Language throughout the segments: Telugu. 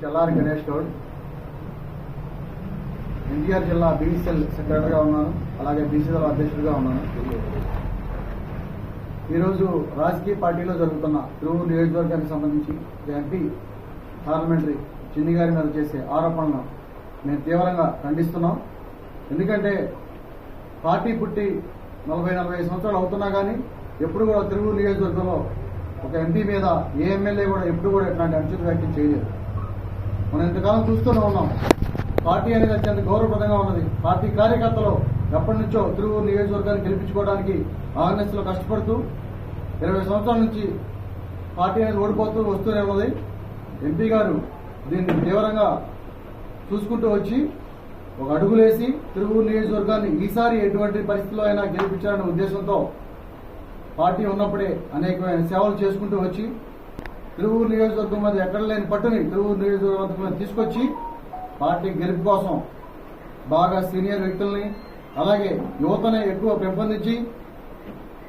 చల్లారి గణేష్ గౌడ్, ఎన్టీఆర్ జిల్లా బీసీఎల్ సెక్రటరీగా ఉన్నాను, అలాగే బీసీఎల్ అధ్యక్షుడిగా ఉన్నాను. ఈరోజు రాజకీయ పార్టీలో జరుగుతున్న తిరువూరు నియోజకవర్గానికి సంబంధించి ఎంపీ పార్లమెంటరీ చిన్ని గారి మీద చేసే ఆరోపణలను మేము తీవ్రంగా ఖండిస్తున్నాం. ఎందుకంటే పార్టీ పుట్టి 40-45 సంవత్సరాలు అవుతున్నా కానీ ఎప్పుడు కూడా తిరువూరు నియోజకవర్గంలో ఒక ఎంపీ మీద ఏ ఎమ్మెల్యే కూడా ఎప్పుడు కూడా ఇట్లాంటి అనుచిత వ్యాఖ్యలు చేయలేదు. మనం ఇంతకాలం చూస్తూనే ఉన్నాం. పార్టీ అనేది అత్యంత గౌరవప్రదంగా ఉన్నది. పార్టీ కార్యకర్తలు ఎప్పటి నుంచో తిరువూరు నియోజకవర్గాన్ని గెలిపించుకోవడానికి ఆర్ఎన్ఎస్ లో కష్టపడుతూ 20 సంవత్సరాల నుంచి పార్టీ అనేది ఓడిపోతూ వస్తూనే ఉన్నది. ఎంపీ గారు దీన్ని తీవ్రంగా చూసుకుంటూ వచ్చి ఒక అడుగులేసి తిరువూరు నియోజకవర్గాన్ని ఈసారి ఎటువంటి పరిస్థితుల్లో అయినా గెలిపించాలనే ఉద్దేశంతో పార్టీ ఉన్నప్పుడే అనేకమైన సేవలు చేసుకుంటూ వచ్చి తిరువూరు నియోజకవర్గం మీద ఎక్కడ లేని పట్టుని తిరువూరు నియోజకవర్గం తీసుకొచ్చి పార్టీ గెలుపు కోసం బాగా సీనియర్ వ్యక్తుల్ని అలాగే యువతనే ఎక్కువ పెంపొందించి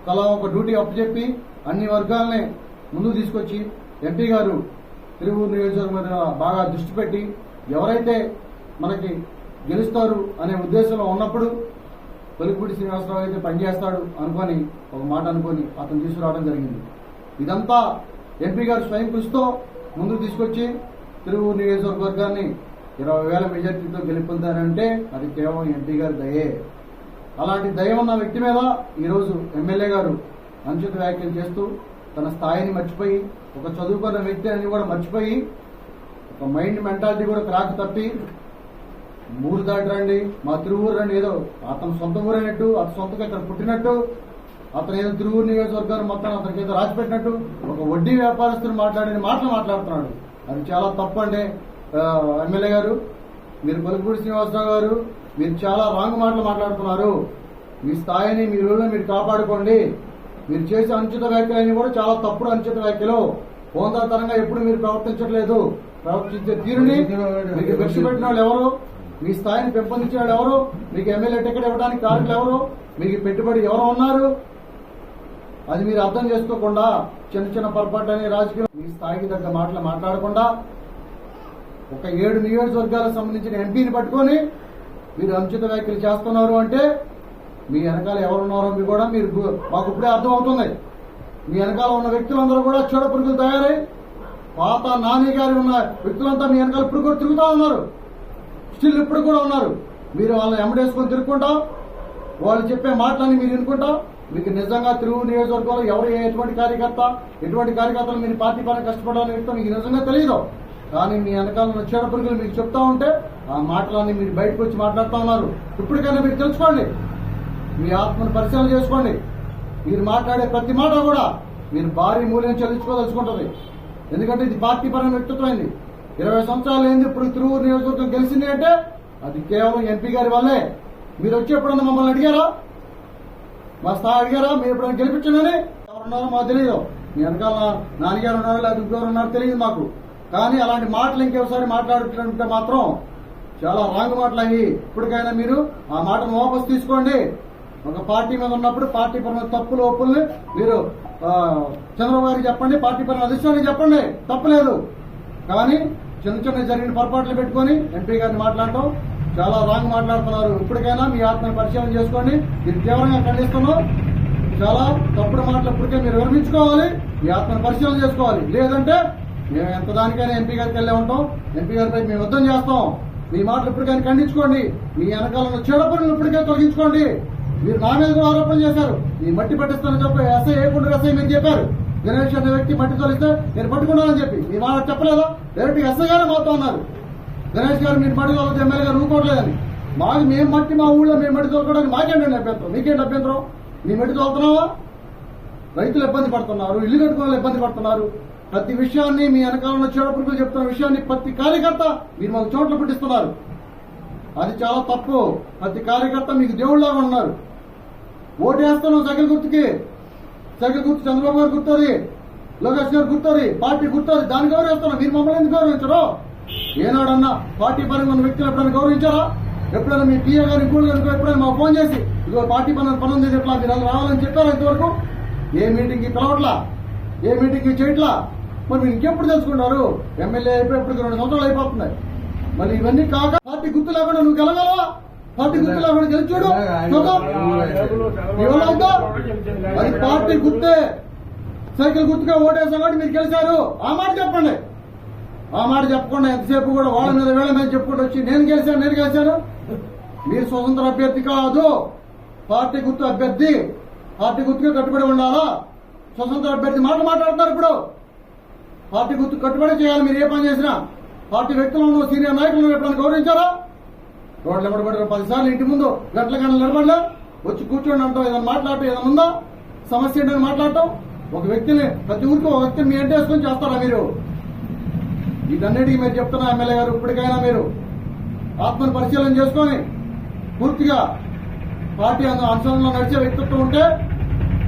తలా ఒక డ్యూటీ అప్పచెప్పి అన్ని వర్గాలని ముందుకు తీసుకొచ్చి ఎంపీ గారు తిరువూరు నియోజకవర్గం మీద బాగా దృష్టి పెట్టి ఎవరైతే మనకి గెలుస్తారు అనే ఉద్దేశంలో ఉన్నప్పుడు వెలుగుపూడి శ్రీనివాసరావు అయితే పనిచేస్తాడు అనుకొని ఒక మాట అనుకొని అతను తీసుకురావడం జరిగింది. ఇదంతా ఎంపీ గారు స్వయం కృషితో ముందుకు తీసుకొచ్చి తిరువూరు నియోజకవర్గాన్ని 20,000 మెజార్టీతో గెలుపొందారంటే అది కేవలం ఎంపీ గారి దయే. అలాంటి దయ ఉన్న వ్యక్తి మీద ఈరోజు ఎమ్మెల్యే గారు అనుచిత వ్యాఖ్యలు చేస్తూ తన స్థాయిని మర్చిపోయి ఒక చదువుకున్న వ్యక్తి అని కూడా మర్చిపోయి ఒక మైండ్ మెంటాలిటీ కూడా క్రాక్ తప్పి ఊరు దాటి రండి మా తిరువూరు రండి ఏదో అతను సొంత ఊరైనట్టు అతని సొంతగా ఇక్కడ పుట్టినట్టు అతను ఏదో తిరువూరు నియోజకవర్గాన్ని మొత్తం అతనికి ఏదో రాసిపెట్టినట్టు ఒక వడ్డీ వ్యాపారస్తులు మాట్లాడిన మాటలు మాట్లాడుతున్నాడు. అది చాలా తప్పు అండి. ఎమ్మెల్యే గారు మీరు వెలుగుపూడి శ్రీనివాసరావు గారు మీరు చాలా రాంగ్ మాటలు మాట్లాడుతున్నారు. మీ స్థాయిని మీరు కాపాడుకోండి. మీరు చేసే అనుచిత వ్యాఖ్యలన్నీ కూడా చాలా తప్పుడు అనుచిత వ్యాఖ్యలు. హోందాతనంగా ఎప్పుడు మీరు ప్రవర్తించట్లేదు. ప్రవర్తించే తీరుని మీకు భిక్ష పెట్టిన వాళ్ళు ఎవరు, మీ స్థాయిని పెంపొందించిన వాళ్ళు ఎవరు, మీకు ఎమ్మెల్యే టికెట్ ఇవ్వడానికి కారణాలు ఎవరు, మీకు పెట్టుబడి ఎవరు ఉన్నారు, అది మీరు అర్థం చేసుకోకుండా చిన్న చిన్న పొరపాటు రాజకీయం మీ స్థాయికి తగ్గ మాటలు మాట్లాడకుండా ఒక 7 నియోజకవర్గాలకు సంబంధించిన ఎంపీని పట్టుకొని మీరు అనుచిత వ్యాఖ్యలు చేస్తున్నారు అంటే మీ వెనకాల ఎవరున్నారో మీ కూడా మీరు మాకు ఇప్పుడే అర్థం అవుతుంది. మీ వెనకాల ఉన్న వ్యక్తులందరూ కూడా చోడ పురుగులు తయారై పాత నాని గారి ఉన్న వ్యక్తులంతా మీ వెనకాల ఇప్పుడు కూడా తిరుగుతూ ఉన్నారు. స్టిల్ ఇప్పుడు కూడా ఉన్నారు. మీరు వాళ్ళని ఎమ్మడేసుకొని తిరుగుకుంటా వాళ్ళు చెప్పే మాటలని మీరు వినుకుంటా మీకు నిజంగా తిరువూరు నియోజకవర్గంలో ఎవరు ఎటువంటి కార్యకర్తలు మీరు పార్టీ పరంగా కష్టపడాలని వ్యక్తి మీకు నిజంగా తెలియదు. కానీ మీ వెనకాల ఉన్న చీడ పురుగులు మీకు చెప్తా ఉంటే ఆ మాటలన్నీ మీరు బయటకు వచ్చి మాట్లాడుతూ ఉన్నారు. ఇప్పటికైనా మీరు తెలుసుకోండి, మీ ఆత్మను పరిశీలన చేసుకోండి. మీరు మాట్లాడే ప్రతి మాట కూడా మీరు భారీ మూల్యం చెల్లించుకోదలుచుకుంటుంది. ఎందుకంటే ఇది పార్టీ పరంగా వ్యక్తిత్వమైంది. 20 సంవత్సరాలు ఏంది ఇప్పుడు తిరువూరు నియోజకవర్గం గెలిచింది అంటే అది కేవలం ఎంపీ గారి వల్లే. మీరు వచ్చి ఎప్పుడన్నా మమ్మల్ని అడిగారా, మా స్థాయి అడిగారా, మీరు ఎప్పుడైనా గెలిపించండి ఎవరున్నారో మాకు తెలియదు. మీ వెనకాల నాన్నగారు ఉన్నారు లేదా ఇంకెవరు ఉన్నారో తెలియదు మాకు. కానీ అలాంటి మాటలు ఇంకోసారి మాట్లాడుతుంటే మాత్రం చాలా రాంగ్ మాటలు అయ్యి ఇప్పటికైనా మీరు ఆ మాటను వాపసు తీసుకోండి. ఒక పార్టీ మీద ఉన్నప్పుడు పార్టీ పరమైన తప్పులు ఒప్పుల్ని మీరు చంద్రబాబు గారికి చెప్పండి, పార్టీ పరమైన అధిష్టానికి చెప్పండి, తప్పులేదు. కానీ చిన్న జరిగిన పొరపాట్లు పెట్టుకుని ఎంపీ గారిని మాట్లాడటం చాలా రాంగ్ మాట్లాడుతున్నారు. ఇప్పటికైనా మీ ఆత్మను పరిశీలన చేసుకోండి. ఇది తీవ్రంగా ఖండిస్తున్నాం. చాలా తప్పుడు మాటలు ఇప్పటికే మీరు విరమించుకోవాలి, మీ ఆత్మను పరిశీలన చేసుకోవాలి. లేదంటే మేము ఎంత దానికైనా ఎంపీ గారికి వెళ్ళే ఉంటాం, ఎంపీ గారిపై మేము యుద్ధం చేస్తాం. మీ మాటలు ఇప్పటికైనా ఖండించుకోండి. మీ వెనకాల చీడపురుగులు ఇప్పటికే తొలగించుకోండి. మీరు నా మీద కూడా ఆరోపణ చేశారు. ఈ మట్టి పట్టిస్తానని చెప్పి ఎస్ఐ ఏకుండా ఎస్ఐ మీరు చెప్పారు. గణేష్ అనే వ్యక్తి మట్టి తొలిస్తే నేను పట్టుకున్నానని చెప్పి మీ మాట చెప్పలేదా? డైరెక్ట్ ఎస్ఐ గారే మాతో అన్నారు, గణేష్ గారు మీరు మట్టి తొలగితే ఎమ్మెల్యే గారు ఊరుకోవట్లేదని. మేము మట్టి మా ఊళ్ళో మేము మట్టి తోలుకోవడానికి మాకేంటండి అభ్యంతరం? మీకేంటి అభ్యంతరం? నీ మట్టి తోలుతున్నావా? రైతులు ఇబ్బంది పడుతున్నారు, ఇల్లు కట్టుకోవాలి ఇబ్బంది పడుతున్నారు. ప్రతి విషయాన్ని మీ వెనకాల చీడపురుగులు చెప్తున్న విషయాన్ని ప్రతి కార్యకర్త మీరు మాకు చోట్ల పుట్టిస్తున్నారు. అది చాలా తప్పు. ప్రతి కార్యకర్త మీకు దేవుళ్లాగా ఉన్నారు. ఓటు వేస్తున్నాం సైకిల్ గుర్తుకి, సైకిల్ గుర్తు చంద్రబాబు గారు గుర్తుంది, లోకేష్ గారు గుర్తుంది, పార్టీ గుర్తుంది. దాన్ని గౌరవిస్తున్నాం. మీరు మమ్మల్ని ఎందుకు గౌరవించరు? ఏనాడన్నా పార్టీ పరంగా ఉన్న వ్యక్తులు ఎప్పుడైనా గౌరవించారా? ఎప్పుడైనా మీ టీఏ గారి ఇంకోళ్ళు గారికి ఎప్పుడైనా మాకు ఫోన్ చేసి ఇదిగో పార్టీ పనులు ఉంది ఎట్లా మీరు రావాలని చెప్పారా? ఇంతవరకు ఏ మీటింగ్కి పిలవట్లా, ఏ మీటింగ్కి చేయట్లా. మరి మీరు ఇంకెప్పుడు తెలుసుకుంటారు? ఎమ్మెల్యే అయిపోయేప్పటికి 2 సంవత్సరాలు అయిపోతున్నాయి. మరి ఇవన్నీ కాక పార్టీ గుర్తు లేకుండా నువ్వు గెలగలవా? పార్టీ గుర్తు లేకుండా గెలిచి చూడు. అది పార్టీ గుర్తే. సైకిల్ గుర్తుగా ఓటేసాం కాబట్టి మీరు గెలిచారు. ఆ మాట చెప్పండి. ఆ మాట చెప్పకుండా ఎంతసేపు కూడా వాళ్ళ మీద వీళ్ళ మీద చెప్పుకుంటూ వచ్చి నేను గెలిచాను. మీరు స్వతంత్ర అభ్యర్థి కాదు, పార్టీ గుర్తు అభ్యర్థి. పార్టీ గుర్తుగా కట్టుబడి ఉండాలా? స్వతంత్ర అభ్యర్థి మాట్లాడుతున్నారు. ఇప్పుడు పార్టీ గుర్తు కట్టుబడి చేయాలి. మీరు ఏ పని చేసినా పార్టీ వ్యక్తులను, సీనియర్ నాయకులను ఎప్పుడైనా గౌరవించారా? రోడ్లు ఎమ్మడబడి 10 సార్లు ఇంటి ముందు గంటల నిలబడలే, వచ్చి కూర్చోండి అంటాం. ఏదైనా మాట్లాడటం ఏదైనా ఉందా? సమస్య ఏంటని మాట్లాడటం. ఒక వ్యక్తిని, ప్రతి ఊరికి ఒక వ్యక్తిని మీ ఎంటే వేసుకొని చేస్తారా మీరు? వీటన్నిటికీ మీరు చెప్తున్నా ఎమ్మెల్యే గారు, ఇప్పటికైనా మీరు ఆత్మను పరిశీలన చేసుకొని పూర్తిగా పార్టీ అంశంలో నడిచే వ్యక్తిత్వం ఉంటే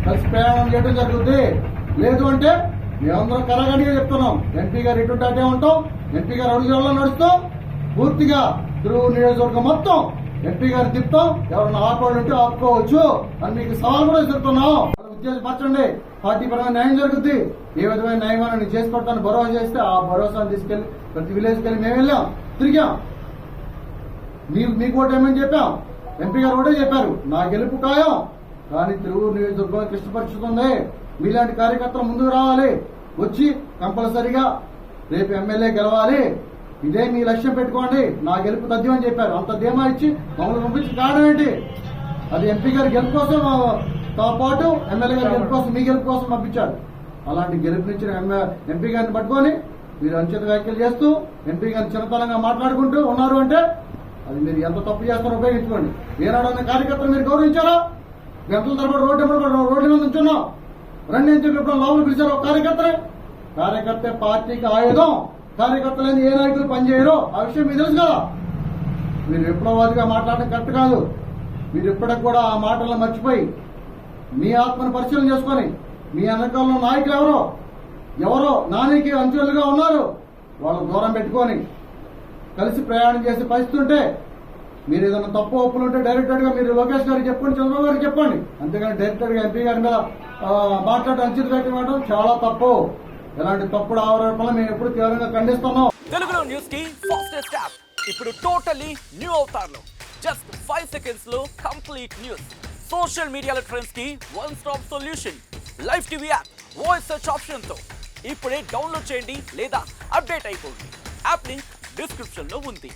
కలిసి ప్రయాణం చేయడం జరుగుతుంది. లేదు అంటే మేమందరం కరగడిగా చెప్తున్నాం. ఎంపీ గారు ఎటువంటి అటే ఉంటాం, ఎంపీ గారు అడుగుజాడలో నడుస్తాం. పూర్తిగా తిరువూరు నియోజకవర్గం మొత్తం ఎంపీ గారిని తిప్పుతాం. ఎవరన్నా ఆపుకోవాలంటే ఆపుకోవచ్చు అని మీకు సవాల్ కూడా చెప్తున్నాం. ఉద్దేశపరచండి. పార్టీ పరంగా న్యాయం జరుగుతుంది. ఏ విధమైన న్యాయమాన్ని నేను చేసి కొడతాను భరోసా చేస్తే ఆ భరోసాను తీసుకెళ్లి ప్రతి విలేజ్కి వెళ్ళి మేము వెళ్ళాం, తిరిగాం. మీకు ఓటేమని చెప్పాం. ఎంపీ గారు ఒకటే చెప్పారు, నా గెలుపు ఖాయం. కానీ తిరువూరు నియోజకవర్గం క్లిష్ట పరిస్థితి ఉంది. మీలాంటి కార్యకర్తలు ముందుకు రావాలి, వచ్చి కంపల్సరిగా రేపు ఎమ్మెల్యే గెలవాలి. ఇదే మీ లక్ష్యం పెట్టుకోండి. నా గెలుపు తథ్యం అని చెప్పారు. అంత ధీమా ఇచ్చి మమ్మల్ని పంపించి కారణం ఏంటి? అది ఎంపీ గారి గెలుపు కోసం పాటు ఎమ్మెల్యే గారి గెలుపు కోసం, మీ గెలుపు కోసం పంపించాడు. అలాంటి గెలుపునిచ్చిన ఎంపీ గారిని పట్టుకొని మీరు అనుచిత వ్యాఖ్యలు చేస్తూ ఎంపీ గారిని చిన్నతనంగా మాట్లాడుకుంటూ ఉన్నారు అంటే అది మీరు ఎంత తప్పు చేస్తారో ఉపయోగించుకోండి. ఏనాడన్న కార్యకర్తలు మీరు గౌరవించారా? గంటల తరబడి రోడ్డు మీద ఉంచున్నాం. రండి అని చెప్పి లోపల పిలిచారు ఒక కార్యకర్తే పార్టీకి ఆయుధం. కార్యకర్తలని ఏ నాయకులు పనిచేయరో ఆ విషయం మీకు తెలుసు కదా. మీరు విప్లవాదిగా మాట్లాడడం కరెక్ట్ కాదు. మీరు ఇప్పటికి కూడా ఆ మాటలను మర్చిపోయి మీ ఆత్మను పరిశీలన చేసుకొని మీ వెనకాలలో నాయకులు ఎవరో నానికి అంచులుగా ఉన్నారు వాళ్ళ దూరం పెట్టుకొని కలిసి ప్రయాణం చేసే పరిస్థితి ఉంటే మీరు ఏదైనా తప్పు ఒప్పులు ఉంటే డైరెక్టర్ గా మీరు లోకేష్ గారికి చెప్పండి, చంద్రబాబు గారికి చెప్పండి. అంతేగాని డైరెక్టర్ గా ఎంపీ గారి మీద మాట్లాడడం అంచిత పెట్టడం చాలా తప్పు. ఎలాంటి తప్పుడు ఆరోపణలు మేము ఎప్పుడు తీవ్రంగా ఖండిస్తున్నాం. తెలుగులో న్యూస్ కి ఫాస్టెస్ట్ యాప్ ఇప్పుడు టోటలీ న్యూ అవతార్లో జస్ట్ 5 సెకండ్స్ లో కంప్లీట్ న్యూస్. సోషల్ మీడియాలో ట్రెండ్స్ కి one stop solution. Live TV app voice search option తో ఇప్పుడే డౌన్లోడ్ చేయండి లేదా అప్డేట్ అయిపోండి. యాప్ లింక్ డిస్క్రిప్షన్ లో ఉంది.